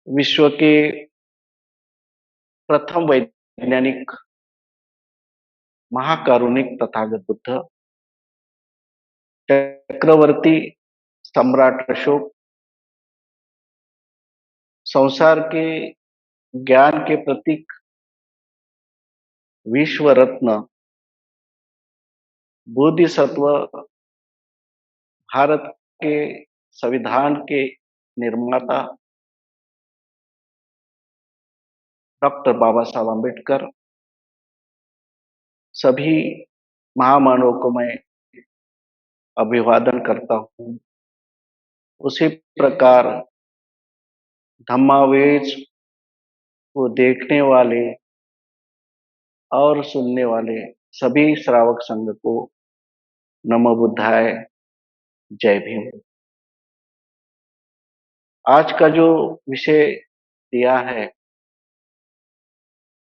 विश्व के प्रथम वैज्ञानिक महाकारुणिक तथागत बुद्ध, चक्रवर्ती सम्राट अशोक, संसार के ज्ञान के प्रतीक विश्व रत्न, बोधिसत्व, भारत के संविधान के निर्माता डॉक्टर बाबा साहब अम्बेडकर, सभी महामानवों को मैं अभिवादन करता हूँ। उसी प्रकार धम्मावेश को देखने वाले और सुनने वाले सभी श्रावक संघ को नमो बुद्धाय, जय भीम। आज का जो विषय दिया है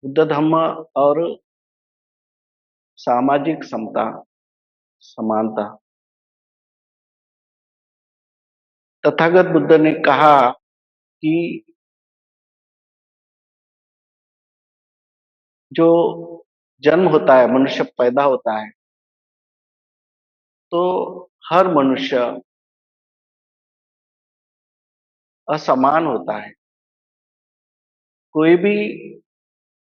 बुद्ध धम्म और सामाजिक समता समानता। तथागत बुद्ध ने कहा कि जो जन्म होता है, मनुष्य पैदा होता है, तो हर मनुष्य असमान होता है। कोई भी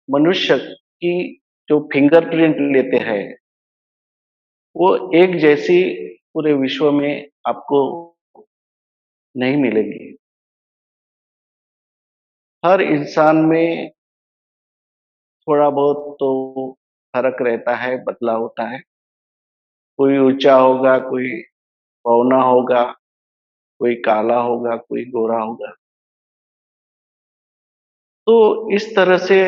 मनुष्य की जो फिंगरप्रिंट लेते हैं वो एक जैसी पूरे विश्व में आपको नहीं मिलेगी। हर इंसान में थोड़ा बहुत तो फर्क रहता है, बदलाव होता है। कोई ऊंचा होगा, कोई पौना होगा, कोई काला होगा, कोई गोरा होगा। तो इस तरह से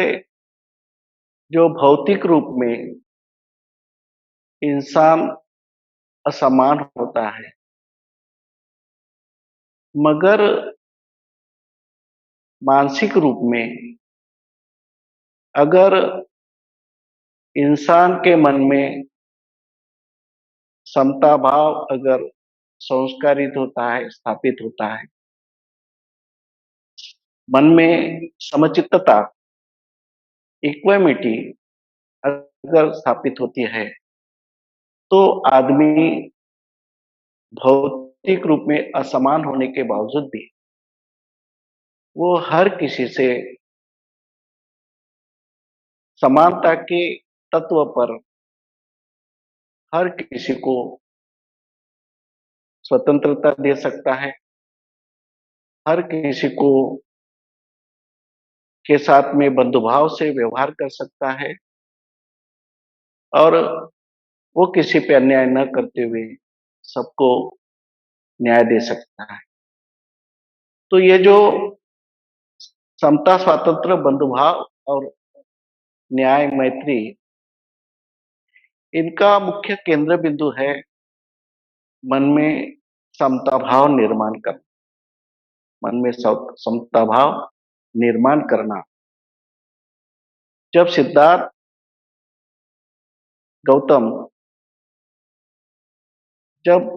जो भौतिक रूप में इंसान असमान होता है, मगर मानसिक रूप में अगर इंसान के मन में समता भाव अगर संस्कारित होता है, स्थापित होता है, मन में समचित्तता, इक्वामिटी अगर स्थापित होती है, तो आदमी भौतिक रूप में असमान होने के बावजूद भी वो हर किसी से समानता के तत्व पर हर किसी को स्वतंत्रता दे सकता है, हर किसी को के साथ में बंधुभाव से व्यवहार कर सकता है और वो किसी पे अन्याय न करते हुए सबको न्याय दे सकता है। तो ये जो समता, स्वातंत्र, बंधुभाव और न्याय, मैत्री, इनका मुख्य केंद्र बिंदु है मन में समता भाव निर्माण करना। मन में समता भाव निर्माण करना। जब सिद्धार्थ गौतम जब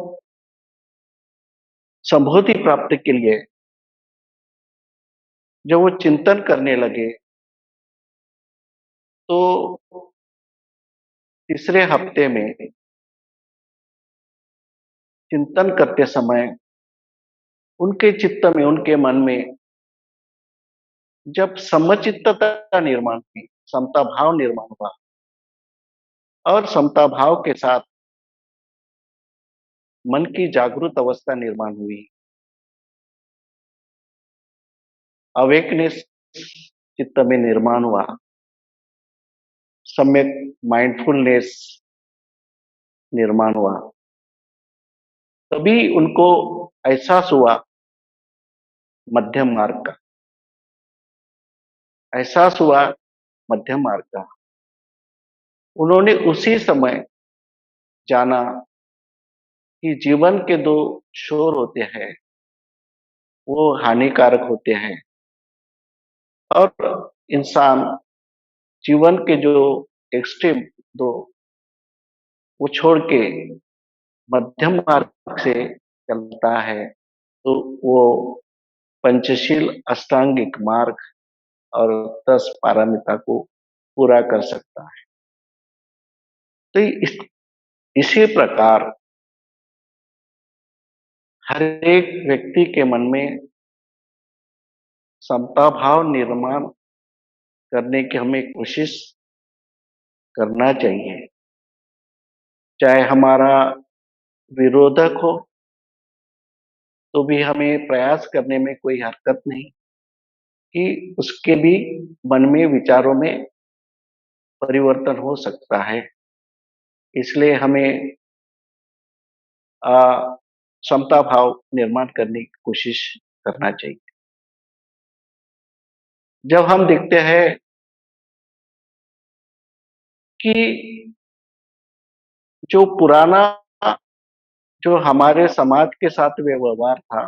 संबोधि प्राप्ति के लिए जब वो चिंतन करने लगे, तो तीसरे हफ्ते में चिंतन करते समय उनके चित्त में, उनके मन में जब समचित्तता निर्माण हुई, समता भाव निर्माण हुआ और समता भाव के साथ मन की जागृत अवस्था निर्माण हुई, अवेकनेस चित्त में निर्माण हुआ, सम्यक माइंडफुलनेस निर्माण हुआ, तभी उनको एहसास हुआ मध्यम मार्ग का, एहसास हुआ मध्यम मार्ग का। उन्होंने उसी समय जाना कि जीवन के दो शोर होते हैं, वो हानिकारक होते हैं और इंसान जीवन के जो एक्सट्रीम दो वो छोड़ के मध्यम मार्ग से चलता है तो वो पंचशील अष्टांगिक मार्ग और 10 पारमिता को पूरा कर सकता है। तो इसी प्रकार हर एक व्यक्ति के मन में समता भाव निर्माण करने की हमें कोशिश करना चाहिए। चाहे हमारा विरोधक हो तो भी हमें प्रयास करने में कोई हरकत नहीं कि उसके भी मन में विचारों में परिवर्तन हो सकता है। इसलिए हमें समता भाव निर्माण करने की कोशिश करना चाहिए। जब हम देखते हैं कि जो पुराना जो हमारे समाज के साथ व्यवहार था,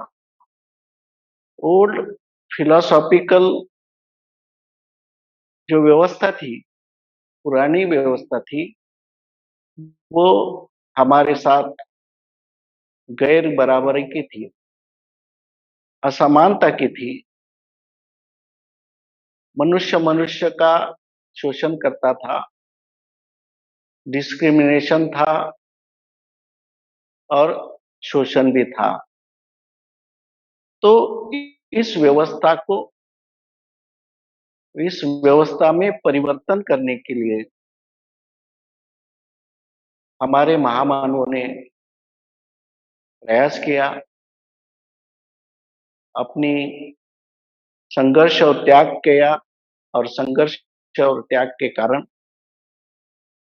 ओल्ड फिलोसॉफिकल जो व्यवस्था थी, पुरानी व्यवस्था थी, वो हमारे साथ गैर बराबरी की थी, असमानता की थी। मनुष्य मनुष्य का शोषण करता था, डिस्क्रिमिनेशन था और शोषण भी था। तो इस व्यवस्था को इस व्यवस्था में परिवर्तन करने के लिए हमारे महामानवों ने प्रयास किया। अपनी संघर्ष और त्याग किया और संघर्ष और त्याग के कारण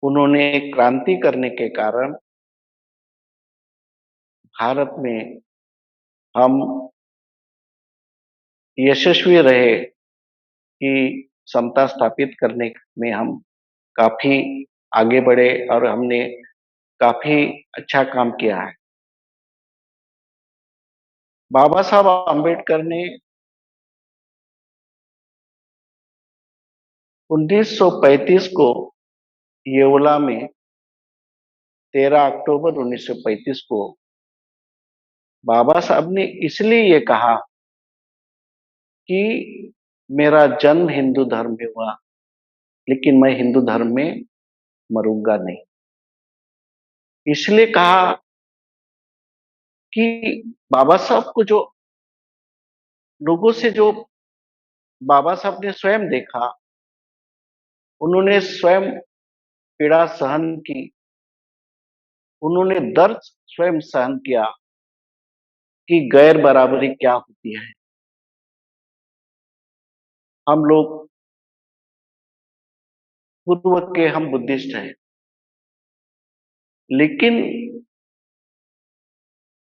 उन्होंने क्रांति करने के कारण भारत में हम यशस्वी रहे कि समता स्थापित करने में हम काफी आगे बढ़े और हमने काफी अच्छा काम किया है। बाबा साहब आम्बेडकर ने 1935 को येवला में 13 अक्टूबर 1935 को बाबा साहब ने इसलिए ये कहा कि मेरा जन्म हिंदू धर्म में हुआ, लेकिन मैं हिंदू धर्म में मरूंगा नहीं। इसलिए कहा कि बाबा साहब को जो लोगों से जो बाबा साहब ने स्वयं देखा, उन्होंने स्वयं पीड़ा सहन की, उन्होंने दर्द स्वयं सहन किया कि गैर बराबरी क्या होती है। हम लोग पूर्व के हम बुद्धिस्ट हैं, लेकिन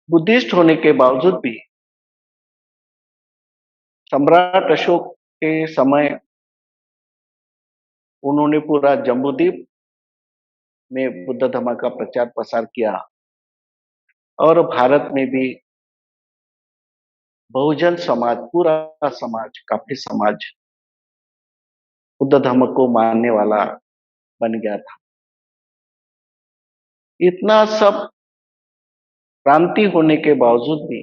बुद्धिस्ट होने के बावजूद भी सम्राट अशोक के समय उन्होंने पूरा जम्बूद्वीप में बुद्ध धर्म का प्रचार प्रसार किया और भारत में भी बहुजन समाज, पूरा समाज, काफी समाज बुद्ध धर्म को मानने वाला बन गया था। इतना सब क्रांति होने के बावजूद भी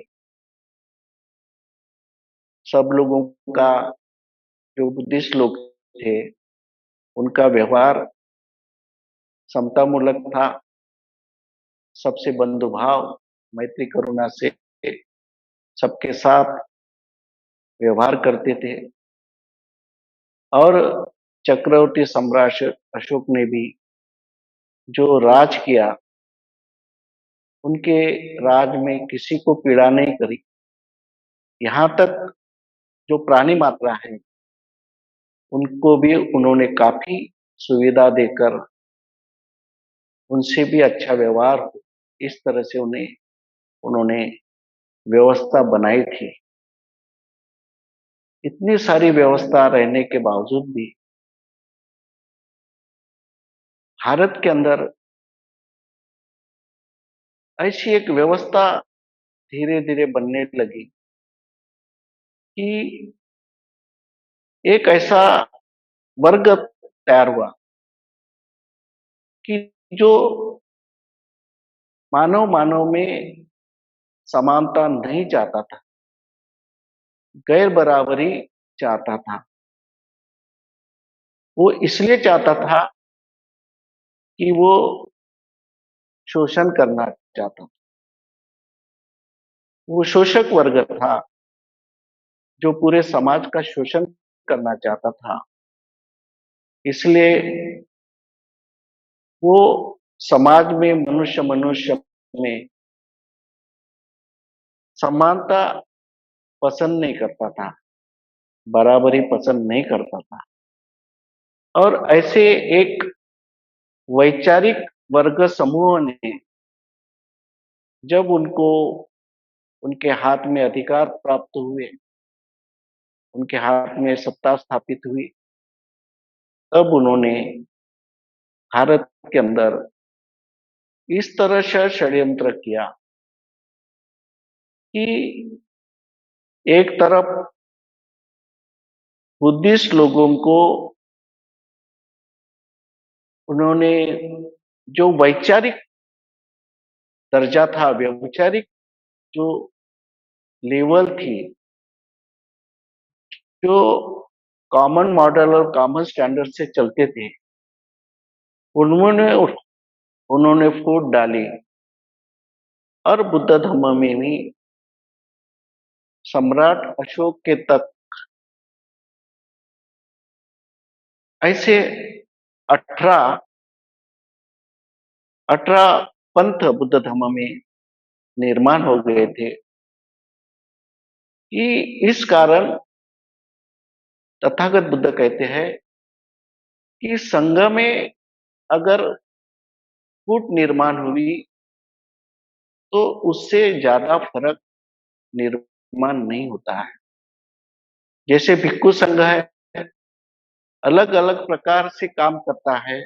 सब लोगों का, जो बुद्धिस्ट लोग थे, उनका व्यवहार समतामूलक था। सबसे बंधुभाव, मैत्री, करुणा से सबके साथ व्यवहार करते थे। और चक्रवर्ती सम्राट अशोक ने भी जो राज किया, उनके राज में किसी को पीड़ा नहीं करी। यहाँ तक जो प्राणी मात्रा है, उनको भी उन्होंने काफी सुविधा देकर उनसे भी अच्छा व्यवहार हो, इस तरह से उन्होंने व्यवस्था बनाई थी। इतनी सारी व्यवस्था रहने के बावजूद भी भारत के अंदर ऐसी एक व्यवस्था धीरे धीरे बनने लगी कि एक ऐसा वर्ग तैयार हुआ कि जो मानव मानव में समानता नहीं चाहता था, गैर बराबरी चाहता था। वो इसलिए चाहता था कि वो शोषण करना चाहता था। वो शोषक वर्ग था जो पूरे समाज का शोषण करना चाहता था। इसलिए वो समाज में मनुष्य मनुष्य में समानता पसंद नहीं करता था, बराबरी पसंद नहीं करता था। और ऐसे एक वैचारिक वर्ग समूह ने जब उनको उनके हाथ में अधिकार प्राप्त हुए, उनके हाथ में सत्ता स्थापित हुई, तब उन्होंने भारत के अंदर इस तरह से षड्यंत्र किया कि एक तरफ बुद्धिस्ट लोगों को उन्होंने जो वैचारिक दर्जा था, वैचारिक जो लेवल थी, जो कॉमन मॉडल और कॉमन स्टैंडर्ड से चलते थे, उन्होंने उन्होंने फूट डाली और बुद्ध धर्म में भी सम्राट अशोक के तक ऐसे 18 18 पंथ बुद्ध धर्म में निर्माण हो गए थे कि इस कारण तथागत बुद्ध कहते हैं कि संघ में अगर फूट निर्माण हुई तो उससे ज्यादा फर्क निर्माण नहीं होता है। जैसे भिक्खु संघ है, अलग अलग प्रकार से काम करता है,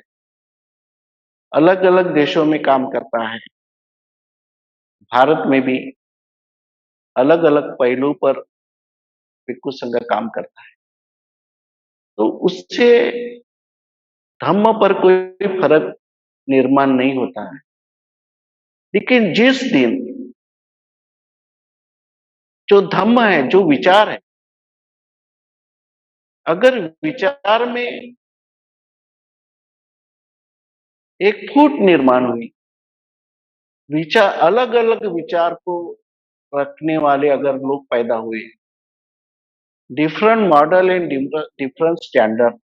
अलग अलग देशों में काम करता है, भारत में भी अलग अलग पहलू पर भिक्खु संघ काम करता है। तो उससे धम्म पर कोई फर्क निर्माण नहीं होता है। लेकिन जिस दिन जो धम्म है, जो विचार है, अगर विचार में एक फूट निर्माण हुई, विचार अलग अलग विचार को रखने वाले अगर लोग पैदा हुए, different model and different standard,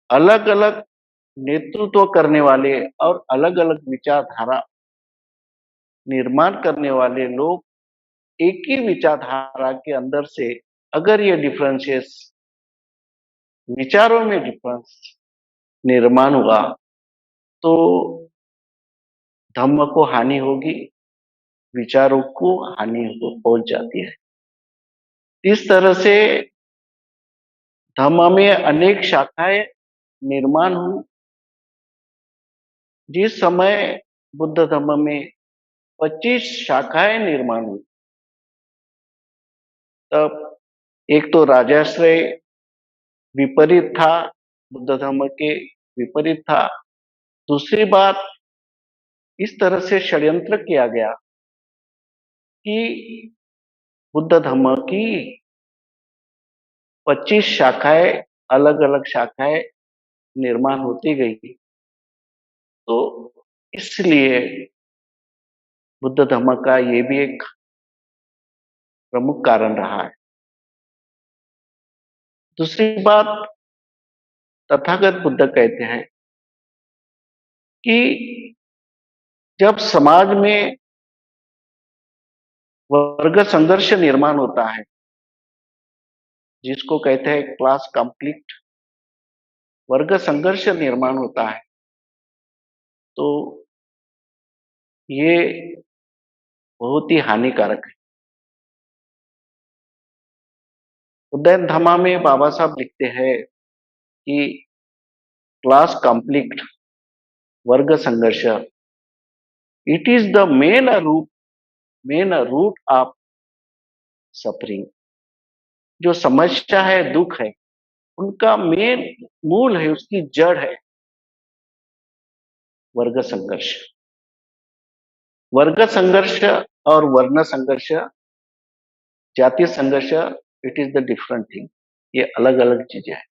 अलग अलग नेतृत्व करने वाले और अलग अलग विचारधारा निर्माण करने वाले लोग एक ही विचारधारा के अंदर से अगर ये डिफरेंसेस, विचारों में डिफरेंस निर्माण हुआ तो धम्म को हानि होगी, विचारों को हानि पहुंच जाती है। इस तरह से धम्म में अनेक शाखाएं निर्माण हुई। जिस समय बुद्ध धम्म में 25 शाखाएं निर्माण हुई, तब एक तो राजाश्रय विपरीत था, बुद्ध धर्म के विपरीत था। दूसरी बात, इस तरह से षड्यंत्र किया गया कि बुद्ध धर्म की 25 शाखाएं, अलग अलग शाखाएं निर्माण होती गई। तो इसलिए बुद्ध धर्म का ये भी एक प्रमुख कारण रहा है। दूसरी बात, तथागत बुद्ध कहते हैं कि जब समाज में वर्ग संघर्ष निर्माण होता है, जिसको कहते हैं क्लास कॉन्फ्लिक्ट, वर्ग संघर्ष निर्माण होता है, तो ये बहुत ही हानिकारक है। उदयन धामा में बाबा साहब लिखते हैं कि क्लास कॉन्फ्लिक्ट, वर्ग संघर्ष, it is the main root of suffering. जो समस्या है, दुख है, उनका मेन मूल है, उसकी जड़ है वर्ग संघर्ष। वर्ग संघर्ष और वर्ण संघर्ष जातीय संघर्ष it is the different thing, ये अलग अलग चीजें हैं।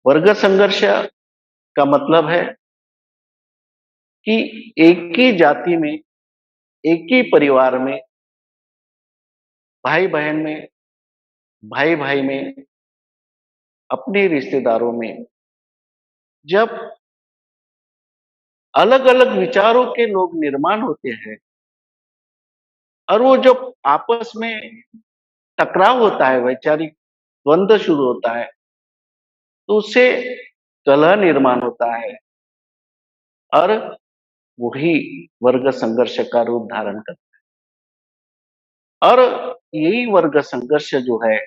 वर्ग संघर्ष का मतलब है कि एक ही जाति में, एक ही परिवार में, भाई बहन में, भाई भाई में, अपने रिश्तेदारों में जब अलग अलग विचारों के लोग निर्माण होते हैं और वो जब आपस में टकराव होता है, वैचारिक द्वंद्व शुरू होता है, तो उससे कलह निर्माण होता है और वही वर्ग संघर्ष का रूप धारण करता है। और यही वर्ग संघर्ष जो है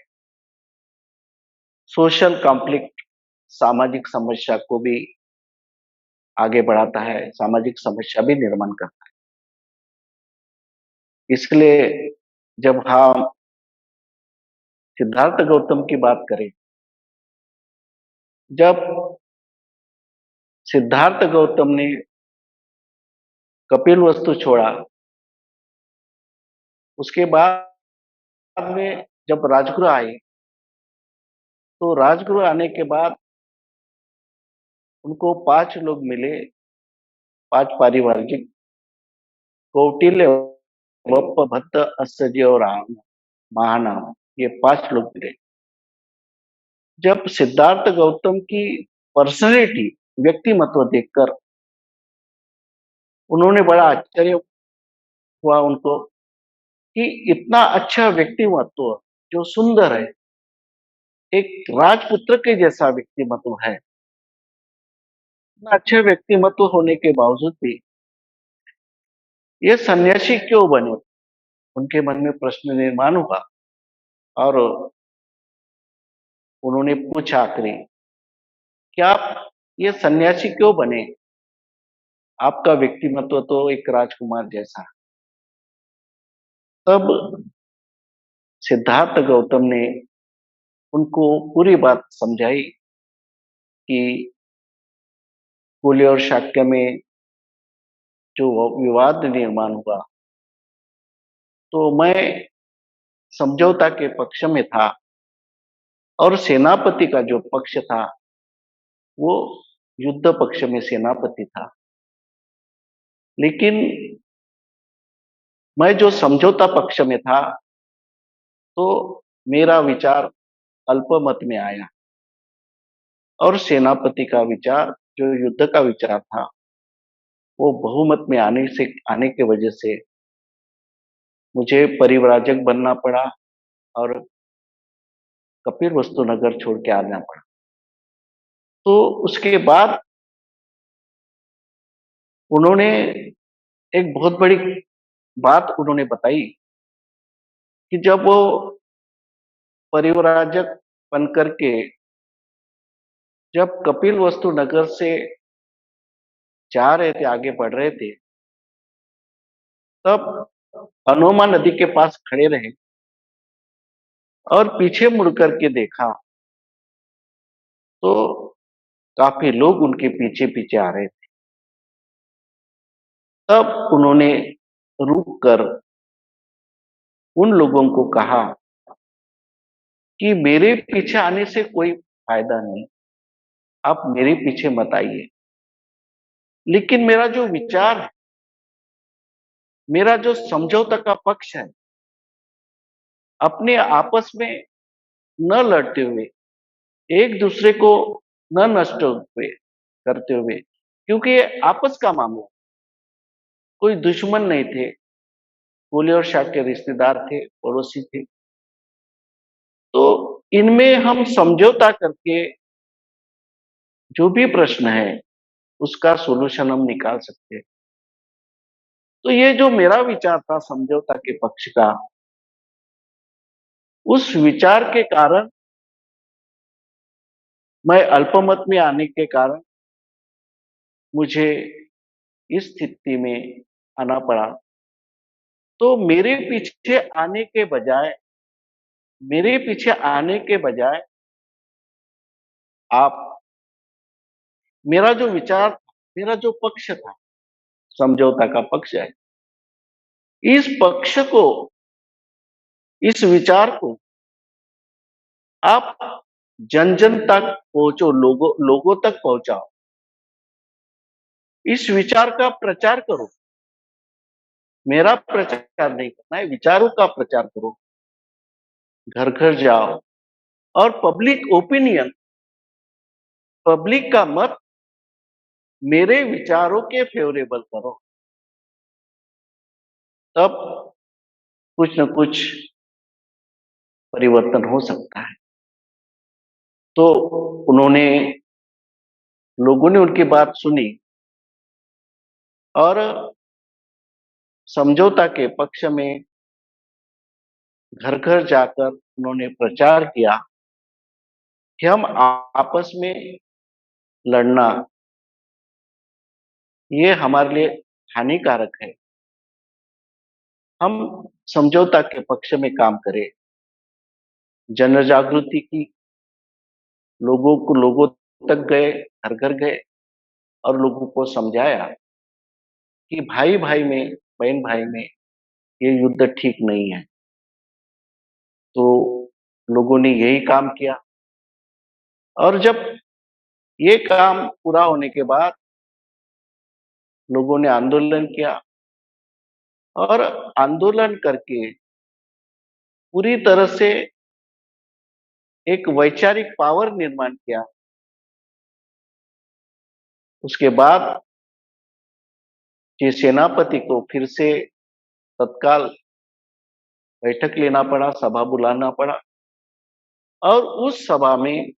सोशल कॉन्फ्लिक्ट, सामाजिक समस्या को भी आगे बढ़ाता है, सामाजिक समस्या भी निर्माण करता है। इसलिए जब हम सिद्धार्थ गौतम की बात करें, जब सिद्धार्थ गौतम ने कपिल वस्तु छोड़ा, उसके बाद में जब राजगुरु आए, तो राजगुरु आने के बाद उनको 5 लोग मिले, 5 पारिवारिक, कौटिल्य, वप्प, भट्ट, अस्सजी और राम, महानाम, ये 5 लोग मिले। जब सिद्धार्थ गौतम की पर्सनैलिटी, व्यक्तिमत्व देखकर उन्होंने बड़ा आश्चर्य हुआ उनको कि इतना अच्छा व्यक्तिमत्व जो सुंदर है, एक राजपुत्र के जैसा व्यक्तिमत्व है, इतना अच्छा व्यक्तिमत्व होने के बावजूद भी ये सन्यासी क्यों बने? उनके मन में प्रश्न निर्माण हुआ और उन्होंने पूछा आखिरी, क्या आप ये सन्यासी क्यों बने? आपका व्यक्तिमत्व तो एक राजकुमार जैसा है। तब सिद्धार्थ गौतम ने उनको पूरी बात समझाई कि कुल्य और शाक्य में जो विवाद निर्माण हुआ, तो मैं समझौता के पक्ष में था और सेनापति का जो पक्ष था वो युद्ध पक्ष में सेनापति था। लेकिन मैं जो समझौता पक्ष में था, तो मेरा विचार अल्पमत में आया और सेनापति का विचार, जो युद्ध का विचार था, वो बहुमत में आने के वजह से मुझे परिव्राजक बनना पड़ा और कपिल वस्तु नगर छोड़ के आना पड़ा। तो उसके बाद उन्होंने एक बहुत बड़ी बात उन्होंने बताई कि जब वो परिव्राजक बन करके जब कपिल वस्तु नगर से जा रहे थे, आगे बढ़ रहे थे, तब हनुमान नदी के पास खड़े रहे और पीछे मुड़ करके देखा तो काफी लोग उनके पीछे पीछे आ रहे थे। तब उन्होंने रुक कर उन लोगों को कहा कि मेरे पीछे आने से कोई फायदा नहीं, आप मेरे पीछे मत आइए, लेकिन मेरा जो विचार है, मेरा जो समझौता का पक्ष है, अपने आपस में न लड़ते हुए, एक दूसरे को न नष्ट हुए करते हुए, क्योंकि ये आपस का मामला, कोई दुश्मन नहीं थे, फूले और शाक के रिश्तेदार थे, पड़ोसी थे। तो इनमें हम समझौता करके जो भी प्रश्न है उसका सॉल्यूशन हम निकाल सकते हैं। तो ये जो मेरा विचार था समझौता के पक्ष का, उस विचार के कारण, मैं अल्पमत में आने के कारण मुझे इस स्थिति में आना पड़ा। तो मेरे पीछे आने के बजाय आप, मेरा जो विचार था, मेरा जो पक्ष था, समझौता का पक्ष है, इस पक्ष को इस विचार को आप जन-जन तक पहुँचो, लोगों तक पहुँचाओ। इस विचार का प्रचार करो। मेरा प्रचार नहीं करना है, विचारों का प्रचार करो। घर-घर जाओ और पब्लिक का मत मेरे विचारों के फेवरेबल करो। तब कुछ न कुछ परिवर्तन हो सकता है। तो उन्होंने लोगों ने उनकी बात सुनी और समझौता के पक्ष में घर-घर जाकर उन्होंने प्रचार किया कि हम आपस में लड़ना, ये हमारे लिए हानिकारक है। हम समझौता के पक्ष में काम करें। जन जागृति की, लोगों तक गए, घर-घर गए और लोगों को समझाया कि भाई-भाई में, बहन-भाई में ये युद्ध ठीक नहीं है। तो लोगों ने यही काम किया और जब ये काम पूरा होने के बाद लोगों ने आंदोलन किया और आंदोलन करके पूरी तरह से एक वैचारिक पावर निर्माण किया। उसके बाद ये सेनापति को फिर से तत्काल बैठक लेना पड़ा, सभा बुलाना पड़ा और उस सभा में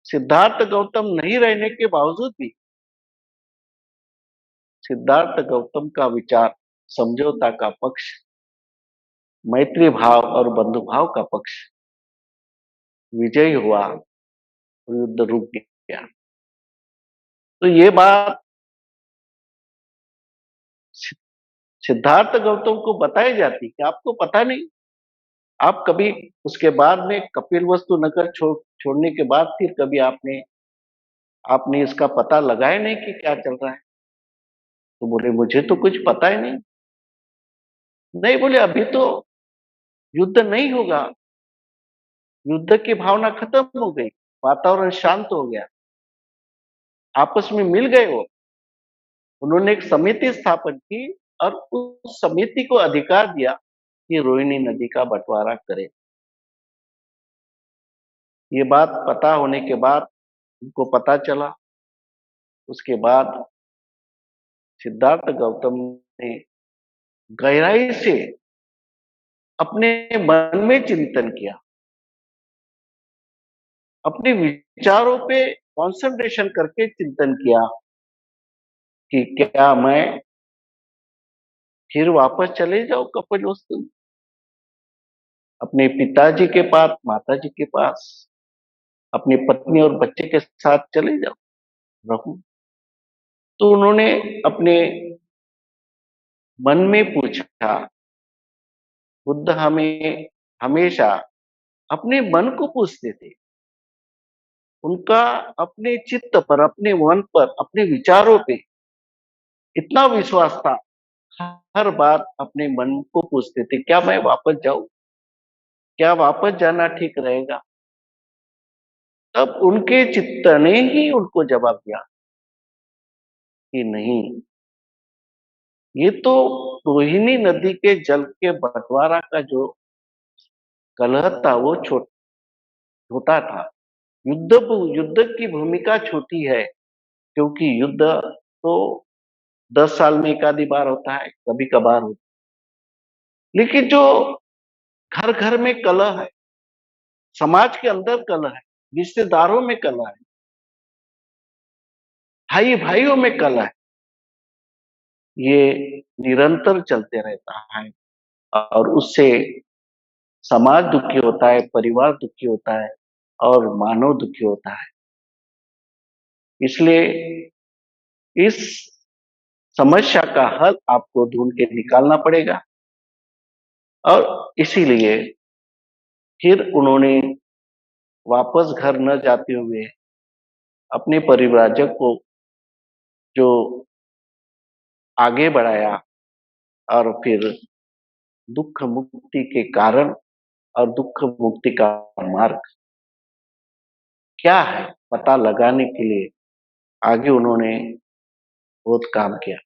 सिद्धार्थ गौतम नहीं रहने के बावजूद भी सिद्धार्थ गौतम का विचार, समझौता का पक्ष, मैत्री भाव और बंधु भाव का पक्ष विजयी हुआ और युद्ध रुक गया। तो ये बात सिद्धार्थ गौतम को बताई जाती कि आपको पता नहीं, आप कभी उसके बाद में कपिलवस्तु नगर छोड़ने के बाद फिर कभी आपने आपने इसका पता लगाया नहीं कि क्या चल रहा है? तो बोले मुझे तो कुछ पता ही नहीं। नहीं बोले अभी तो युद्ध नहीं होगा, युद्ध की भावना खत्म हो गई, वातावरण शांत हो गया, आपस में मिल गए वो। उन्होंने एक समिति स्थापन की और उस समिति को अधिकार दिया कि रोहिणी नदी का बंटवारा करे। ये बात पता होने के बाद उनको पता चला, उसके बाद सिद्धार्थ गौतम ने गहराई से अपने मन में चिंतन किया, अपने विचारों पे कंसंट्रेशन करके चिंतन किया कि क्या मैं फिर वापस चले जाऊं कपिलवस्तु में, अपने पिताजी के पास, माताजी के पास, अपनी पत्नी और बच्चे के साथ चले जाऊं, रहूं। तो उन्होंने अपने मन में पूछा। बुद्ध हमें हमेशा अपने मन को पूछते थे। उनका अपने चित्त पर, अपने मन पर, अपने विचारों पे इतना विश्वास था, हर बार अपने मन को पूछते थे, क्या मैं वापस जाऊं? क्या वापस जाना ठीक रहेगा? तब उनके चित्त ने ही उनको जवाब दिया कि नहीं, ये तो रोहिणी नदी के जल के बंटवारा का जो कलह था वो छोटा था। युद्ध की भूमिका छोटी है क्योंकि युद्ध तो 10 साल में एक आधी बार होता है, कभी-कभार होता है। लेकिन जो घर-घर में कलह है, समाज के अंदर कलह है, रिश्तेदारों में कलह है, भाई-भाइयों में कलह है, ये निरंतर चलते रहता है और उससे समाज दुखी होता है, परिवार दुखी होता है और मानव दुखी होता है। इसलिए इस समस्या का हल आपको ढूँढ के निकालना पड़ेगा और इसीलिए फिर उन्होंने वापस घर न जाते हुए अपने परिव्राजक को जो आगे बढ़ाया और फिर दुःख मुक्ति के कारण और दुःख मुक्ति का मार्ग क्या है, पता लगाने के लिए आगे उन्होंने बहुत काम किया।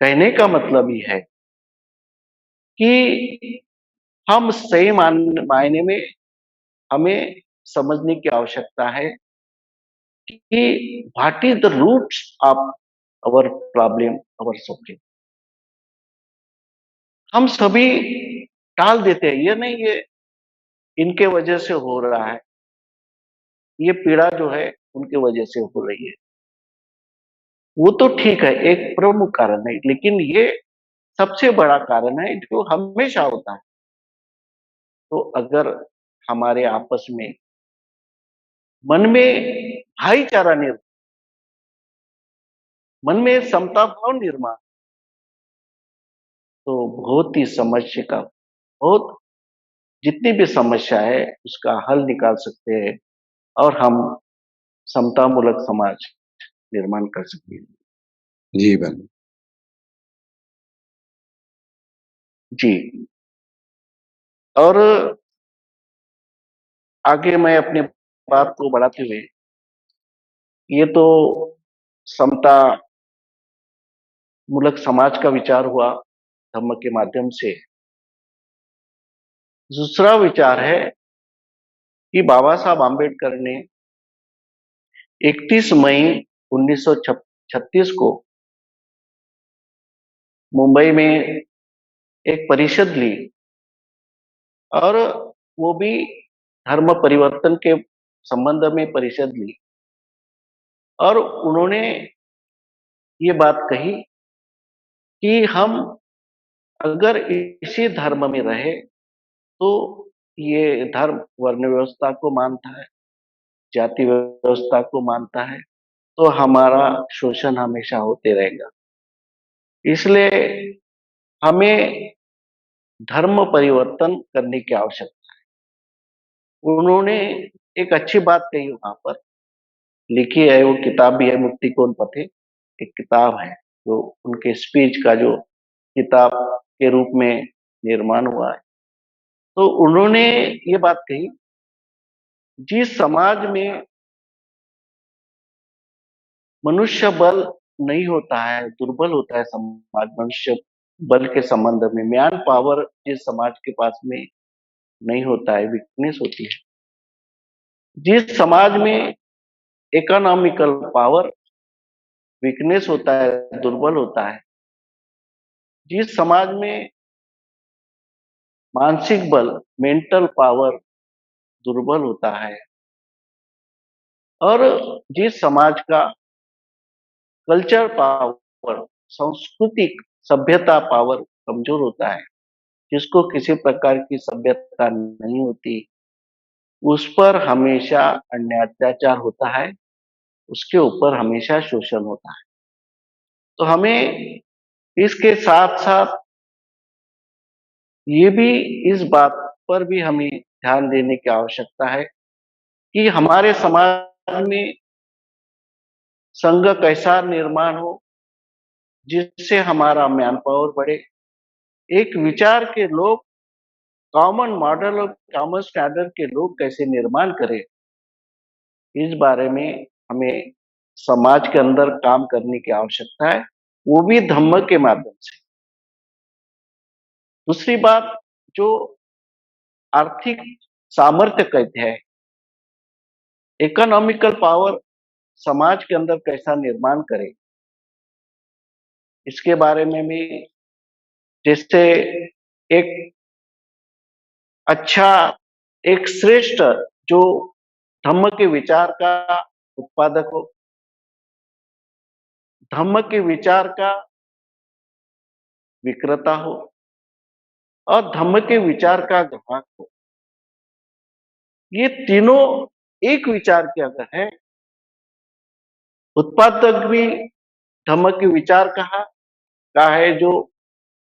कहने का मतलब ये है कि हम सही मायने में हमें समझने की आवश्यकता है कि what is the roots of our problem, our suffering. हम सभी टाल देते हैं, ये नहीं ये इनके वजह से हो रहा है, ये पीड़ा जो है उनके वजह से हो रही है। वो तो ठीक है, एक प्रमुख कारण है, लेकिन ये सबसे बड़ा कारण है जो हमेशा होता है। तो अगर हमारे आपस में मन में भाईचारा मन में समता भाव निर्माण, तो बहुत ही समस्या का बहुत जितनी भी समस्या है उसका हल निकाल सकते हैं और हम समतामूलक समाज निर्माण कर सकते हैं। जी, बिल्कुल। जी। और आगे मैं अपनी बात को बढ़ाते हुए, ये तो समता मूलक समाज का विचार हुआ धम्म के माध्यम से। दूसरा विचार है कि बाबा साहब आम्बेडकर ने 31 मई 1936 को मुंबई में एक परिषद ली और वो भी धर्म परिवर्तन के संबंध में परिषद ली और उन्होंने ये बात कही कि हम अगर इसी धर्म में रहे तो ये धर्म वर्ण व्यवस्था को मानता है, जाति व्यवस्था को मानता है, तो हमारा शोषण हमेशा होते रहेगा। इसलिए हमें धर्म परिवर्तन करने की आवश्यकता है। उन्होंने एक अच्छी बात कही वहां पर, लिखी है, वो किताब भी है, मुक्ति कौन पथे, एक किताब है जो उनके स्पीच का जो किताब के रूप में निर्माण हुआ है। तो उन्होंने ये बात कही, जिस समाज में मनुष्य बल नहीं होता है, दुर्बल होता है समाज मनुष्य बल के संबंध में, मैन पावर जिस समाज के पास में नहीं होता है, वीकनेस होती है। जिस समाज में इकोनॉमिकल पावर वीकनेस होता है, दुर्बल होता है, जिस समाज में मानसिक बल मेंटल पावर दुर्बल होता है और जिस समाज का कल्चर पावर सांस्कृतिक सभ्यता पावर कमजोर होता है, जिसको किसी प्रकार की सभ्यता नहीं होती, उस पर हमेशा अन्याय अत्याचार होता है, उसके ऊपर हमेशा शोषण होता है। तो हमें इसके साथ साथ ये भी इस बात पर भी हमें ध्यान देने की आवश्यकता है कि हमारे समाज में संघ कैसा निर्माण हो जिससे हमारा मैन पावर बढ़े, एक विचार के लोग, कॉमन मॉडल और कॉमन स्टैंडर्ड के लोग कैसे निर्माण करें, इस बारे में हमें समाज के अंदर काम करने की आवश्यकता है, वो भी धम्म के माध्यम से। दूसरी बात जो आर्थिक सामर्थ्य कहते हैं, इकोनॉमिकल पावर समाज के अंदर कैसा निर्माण करे, इसके बारे में भी जैसे एक अच्छा, एक श्रेष्ठ जो धम्म के विचार का उत्पादक हो, धम्म के विचार का विक्रेता हो और धम्म के विचार का ग्राहक हो, ये तीनों एक विचार के अगर है, उत्पादक भी धम्म के विचार का है जो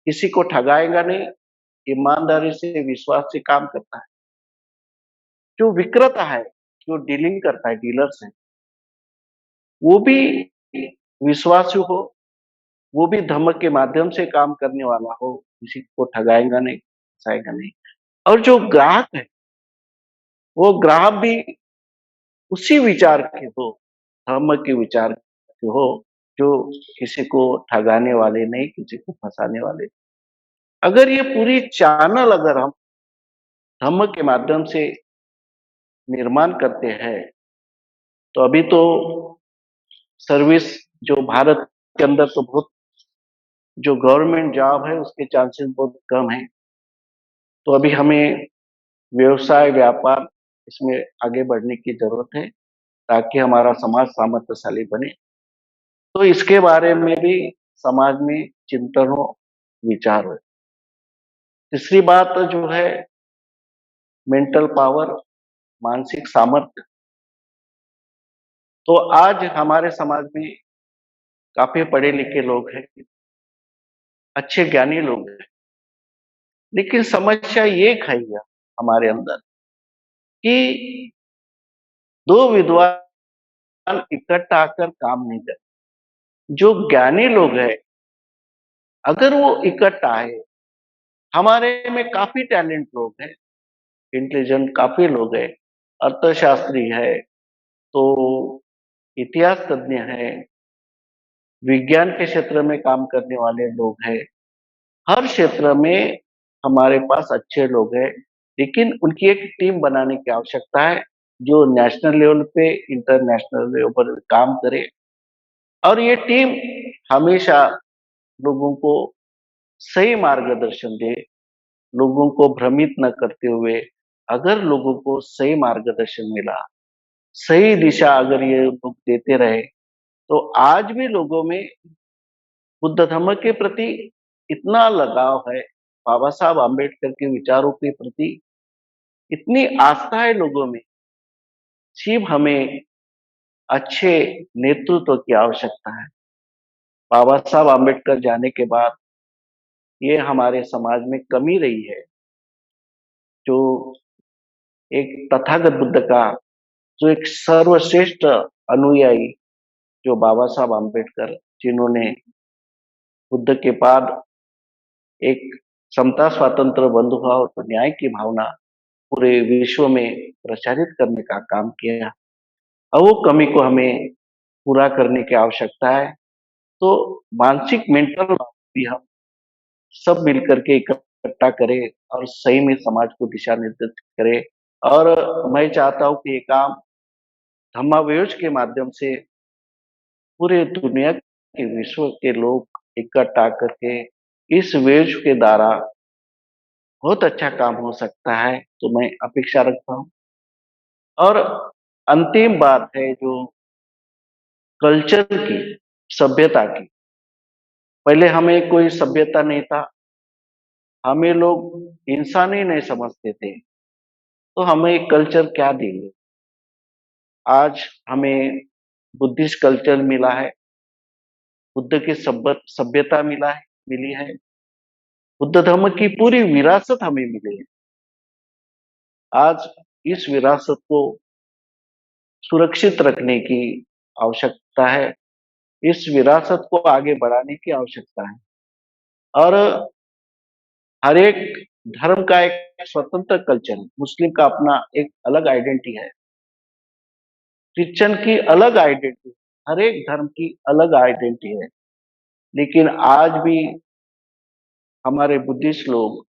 किसी को ठगाएगा नहीं, ईमानदारी से विश्वास से काम करता है। जो विक्रेता है, जो डीलिंग करता है, डीलर्स है, वो भी विश्वासु हो, वो भी धम्म के माध्यम से काम करने वाला हो, किसी को ठगाएगा नहीं, फँसाएगा नहीं। और जो ग्राहक है, वो ग्राहक भी उसी विचार के हो, धर्म के विचार के हो, जो किसी को ठगाने वाले नहीं, किसी को फँसाने वाले। अगर ये पूरी चैनल अगर हम धर्म के माध्यम से निर्माण करते हैं, तो अभी तो सर्विस जो भारत के अंदर तो बहुत जो गवर्नमेंट जॉब है उसके चांसेस बहुत कम हैं। तो अभी हमें व्यवसाय, व्यापार इसमें आगे बढ़ने की ज़रूरत है, ताकि हमारा समाज सामर्थ्यशाली बने। तो इसके बारे में भी समाज में चिंतन हो, विचार हो। तीसरी बात जो है मेंटल पावर, मानसिक सामर्थ्य। तो आज हमारे समाज में काफ़ी पढ़े-लिखे लोग हैं, अच्छे ज्ञानी लोग हैं, लेकिन समस्या ये एक है यहाँ हमारे अंदर कि 2 विद्वान इकट्ठा आकर काम नहीं करते। जो ज्ञानी लोग हैं, अगर वो इकट्ठा आए, हमारे में काफ़ी टैलेंट लोग हैं, इंटेलिजेंट काफ़ी लोग हैं, अर्थशास्त्री है, तो इतिहास तज्ञ हैं, विज्ञान के क्षेत्र में काम करने वाले लोग हैं। हर क्षेत्र में हमारे पास अच्छे लोग हैं, लेकिन उनकी एक टीम बनाने की आवश्यकता है, जो नेशनल लेवल पे, इंटरनेशनल लेवल पर काम करे और ये टीम हमेशा लोगों को सही मार्गदर्शन दे, लोगों को भ्रमित न करते हुए, अगर लोगों को सही मार्गदर्शन मिला, सही दिशा अगर ये लोग देते रहे, तो आज भी लोगों में बुद्ध धर्म के प्रति इतना लगाव है, बाबा साहब आम्बेडकर के विचारों के प्रति इतनी आस्था है लोगों में, सिर्फ हमें अच्छे नेतृत्व की आवश्यकता है। बाबा साहब आम्बेडकर जाने के बाद ये हमारे समाज में कमी रही है, जो एक तथागत बुद्ध का जो एक सर्वश्रेष्ठ अनुयायी जो बाबा साहब आम्बेडकर जिन्होंने बुद्ध के बाद एक समता, स्वातंत्र्य, बंधुभाव और न्याय की भावना पूरे विश्व में प्रचारित करने का काम किया और वो कमी को हमें पूरा करने की आवश्यकता है। तो मानसिक मेंटल भी हम सब मिलकर के इकट्ठा करें और सही में समाज को दिशा निर्देशित करें। और मैं चाहता हूँ कि ये काम धम्मावयोज के माध्यम से पूरे दुनिया के विश्व के लोग इकट्ठा करके इस वेज के द्वारा बहुत अच्छा काम हो सकता है, तो मैं अपेक्षा रखता हूँ। और अंतिम बात है जो कल्चर की, सभ्यता की। पहले हमें कोई सभ्यता नहीं था, हमें लोग इंसान ही नहीं समझते थे, तो हमें कल्चर क्या देंगे? आज हमें बुद्धिस्ट कल्चर मिला है, बुद्ध की सभ्यता मिली है, बुद्ध धर्म की पूरी विरासत हमें मिली है। आज इस विरासत को सुरक्षित रखने की आवश्यकता है, इस विरासत को आगे बढ़ाने की आवश्यकता है और हर एक धर्म का एक स्वतंत्र कल्चर है। मुस्लिम का अपना एक अलग आइडेंटिटी है, क्रिश्चियन की अलग आइडेंटिटी, हर एक धर्म की अलग आइडेंटिटी है। लेकिन आज भी हमारे बुद्धिस्ट लोग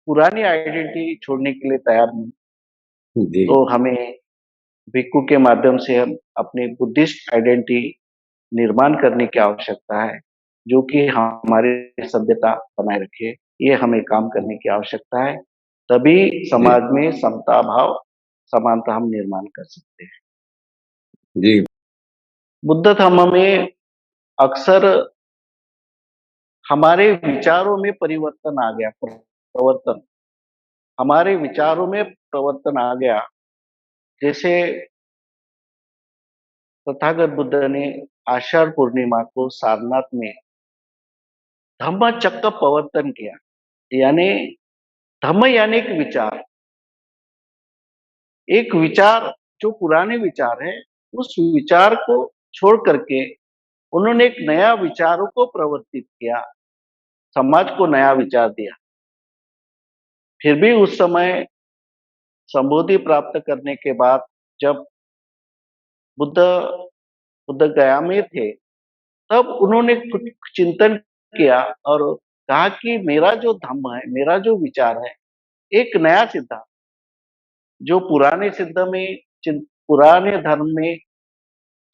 पुरानी आइडेंटिटी छोड़ने के लिए तैयार नहीं। जी। तो हमें भिक्षु के माध्यम से हम अपनी बुद्धिस्ट आइडेंटिटी निर्माण करने की आवश्यकता है, जो कि हमारी सभ्यता बनाए रखे। ये हमें काम करने की आवश्यकता है, तभी जी। समाज में समता भाव, समानता हम निर्माण कर सकते हैं। जी। बुद्ध धर्म में अक्सर हमारे विचारों में परिवर्तन आ गया, प्रवर्तन, हमारे विचारों में प्रवर्तन आ गया। जैसे तथागत बुद्ध ने आषाढ़ पूर्णिमा को सारनाथ में धम्म चक्र प्रवर्तन किया, यानी धम्म यानी एक विचार जो पुराने विचार है, उस विचार को छोड़ करके उन्होंने एक नया विचारों को प्रवर्तित किया समाज को नया विचार दिया। फिर भी उस समय संबोधि प्राप्त करने के बाद जब बुद्ध बुद्ध गया में थे, तब उन्होंने कुछ चिंतन किया और कहा कि मेरा जो धम्म है, मेरा जो विचार है, एक नया सिद्धांत जो पुराने धर्म में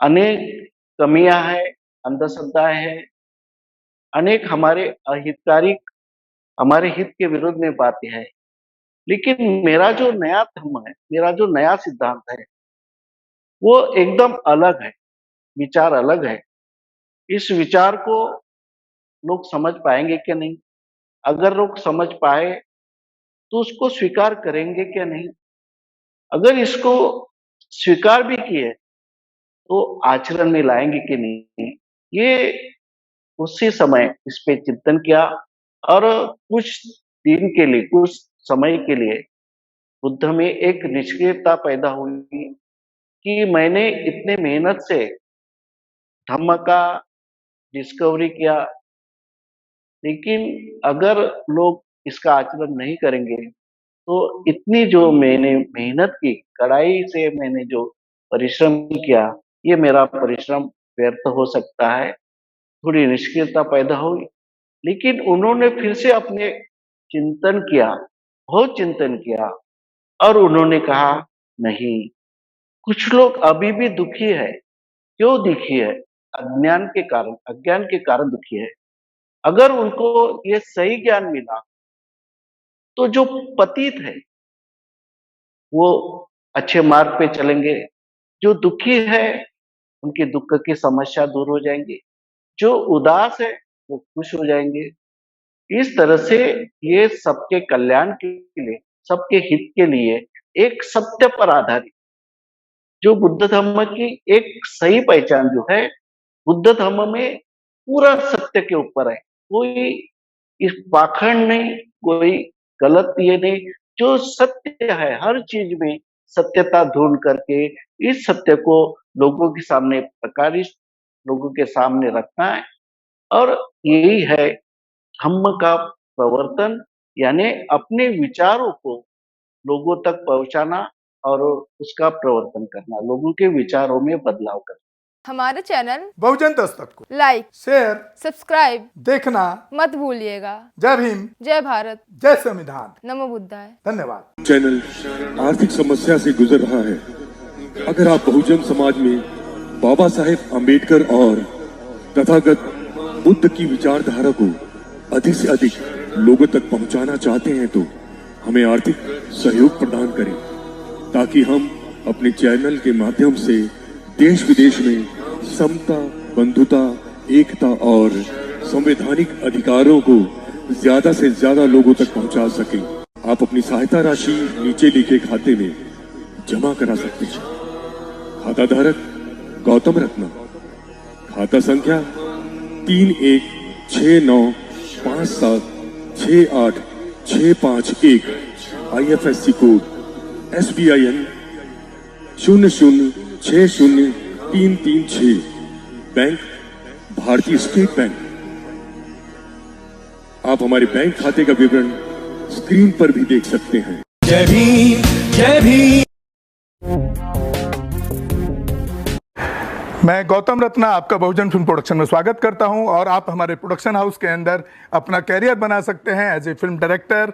अनेक कमियां हैं, अंधश्रद्धाएं हैं, अनेक हमारे हित के विरुद्ध में बातें हैं। लेकिन मेरा जो नया धर्म है, मेरा जो नया सिद्धांत है, वो एकदम अलग है, विचार अलग है। इस विचार को लोग समझ पाएंगे क्या नहीं? अगर लोग समझ पाए तो उसको स्वीकार करेंगे क्या नहीं? अगर इसको स्वीकार भी किए तो आचरण में लाएंगे कि नहीं? ये उसी समय इस पे चिंतन किया और कुछ दिन के लिए, कुछ समय के लिए बुद्ध में एक निष्क्रियता पैदा हुई कि मैंने इतने मेहनत से धम्म का डिस्कवरी किया, लेकिन अगर लोग इसका आचरण नहीं करेंगे तो इतनी जो मैंने मेहनत की, कड़ाई से मैंने जो परिश्रम किया, ये मेरा परिश्रम व्यर्थ हो सकता है। थोड़ी निष्क्रियता पैदा हुई, लेकिन उन्होंने फिर से अपने चिंतन किया, बहुत चिंतन किया और उन्होंने कहा नहीं, कुछ लोग अभी भी दुखी है। क्यों दुखी है? अज्ञान के कारण दुखी है। अगर उनको ये सही ज्ञान मिला तो जो पतित है वो अच्छे मार्ग पे चलेंगे, जो दुखी है उनके दुख की समस्या दूर हो जाएंगी, जो उदास है वो खुश हो जाएंगे। इस तरह से ये सबके कल्याण के लिए, सबके हित के लिए एक सत्य पर आधारित, जो बुद्ध धर्म की एक सही पहचान जो है, बुद्ध धर्म में पूरा सत्य के ऊपर है। कोई इस पाखंड नहीं, कोई गलत ये नहीं, जो सत्य है हर चीज में सत्यता ढूंढ करके इस सत्य को लोगों के सामने प्रकाशित, लोगों के सामने रखना है। और यही है धम्म का प्रवर्तन, यानी अपने विचारों को लोगों तक पहुंचाना और उसका प्रवर्तन करना, लोगों के विचारों में बदलाव करना। हमारे चैनल बहुजन दस्तक को लाइक, शेयर, सब्सक्राइब देखना मत भूलिएगा। जय भीम, जय भारत, जय संविधान। नमो बुद्धाय। धन्यवाद। चैनल आर्थिक समस्या से गुजर रहा है। अगर आप बहुजन समाज में बाबा साहेब अम्बेडकर और तथागत बुद्ध की विचारधारा को अधिक से अधिक लोगों तक पहुंचाना चाहते हैं तो हमें आर्थिक सहयोग प्रदान करें, ताकि हम अपने चैनल के माध्यम से देश विदेश में समता, बंधुता, एकता और संवैधानिक अधिकारों को ज्यादा से ज्यादा लोगों तक पहुंचा सकें। आप अपनी सहायता राशि नीचे लिखे खाते में जमा करा सकते हैं। खाता धारक गौतम रत्ना, खाता संख्या 3169576865 IFSC कोड SBIN 0060336, बैंक भारतीय स्टेट बैंक। आप हमारे बैंक खाते का विवरण स्क्रीन पर भी देख सकते हैं। जय भीम, जय भीम। मैं गौतम रत्ना आपका बहुजन फिल्म प्रोडक्शन में स्वागत करता हूं और आप हमारे प्रोडक्शन हाउस के अंदर अपना कैरियर बना सकते हैं as a film director,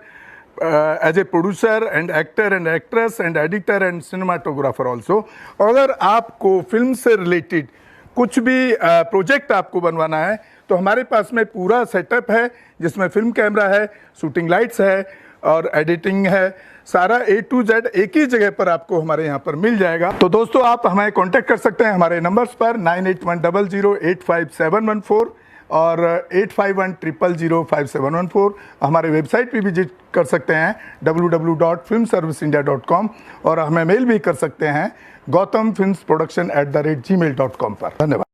as a producer and actor and actress and editor and cinematographer also. अगर आपको फिल्म से रिलेटेड कुछ भी प्रोजेक्ट आपको बनवाना है तो हमारे पास में पूरा सेटअप है, जिसमें फिल्म कैमरा है, शूटिंग लाइट्स है और एडिटिंग है। सारा A to Z एक ही जगह पर आपको हमारे यहाँ पर मिल जाएगा। तो दोस्तों आप हमें कांटेक्ट कर सकते हैं हमारे नंबर्स पर 9810085714 और 8510005714। हमारे वेबसाइट पे विजिट कर सकते हैं www.filmserviceindia.com और हमें मेल भी कर सकते हैं gautamfilmsproduction@gmail.com पर। धन्यवाद।